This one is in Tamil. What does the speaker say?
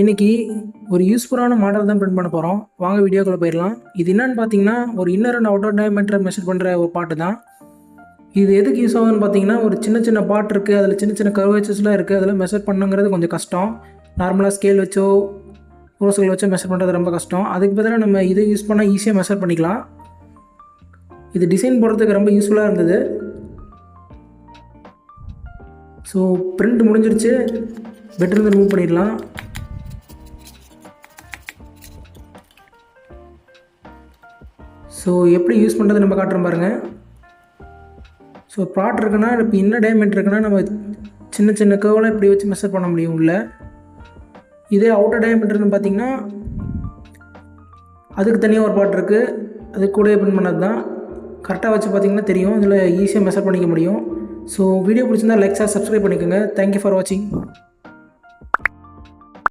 இன்றைக்கி ஒரு யூஸ்ஃபுல்லான மாடல் தான் பிரிண்ட் பண்ண போகிறோம். வாங்க வீடியோக்குள்ளே போயிடலாம். இது என்னென்னு பார்த்தீங்கன்னா, ஒரு இன்னர் அண்ட் அவுட்டர் டயமீட்டரை மெஷர் பண்ணுற ஒரு பாட்டு தான். இது எதுக்கு யூஸ் ஆகுதுன்னு பார்த்தீங்கன்னா, ஒரு சின்ன சின்ன பாட் இருக்குது, அதில் சின்ன சின்ன கர்வேச்சர்ஸ்லாம் இருக்குது, அதில் மெஷர் பண்ணுங்கிறது கொஞ்சம் கஷ்டம். நார்மலாக ஸ்கேல் வச்சோ ரோஸ்கள் வச்சோ மெஷர் பண்ணுறது ரொம்ப கஷ்டம். அதுக்கு பதிலாக நம்ம இதை யூஸ் பண்ணால் ஈஸியாக மெஷர் பண்ணிக்கலாம். இது டிசைன் போடுறதுக்கு ரொம்ப யூஸ்ஃபுல்லாக இருந்தது. ஸோ பிரிண்ட் முடிஞ்சிருச்சு, பெட்லேருந்து ரிமூவ் பண்ணிடலாம். ஸோ எப்படி யூஸ் பண்ணுறது நம்ம காட்டுறோம் பாருங்கள். ஸோ ப்ராட் இருக்குன்னா, இப்போ என்ன டயமீட்டர் இருக்குன்னா நம்ம சின்ன சின்ன கர்வெலாம் இப்படி வச்சு மெஷர் பண்ண முடியும் உள்ள. இதே அவுட்டர் டயமீட்டர்னு பார்த்திங்கன்னா அதுக்கு தனியாக ஒரு பாட் இருக்குது, அது கூட பிரிண்ட் பண்ணது தான். கரெக்டாக வச்சு பார்த்திங்கன்னா தெரியும், இதில் ஈஸியாக மெஷர் பண்ணிக்க முடியும். ஸோ வீடியோ பிடிச்சிருந்தால் லைக், ஷேர், சப்ஸ்கிரைப் பண்ணிக்கோங்க. தேங்க்யூ ஃபார் வாட்சிங்.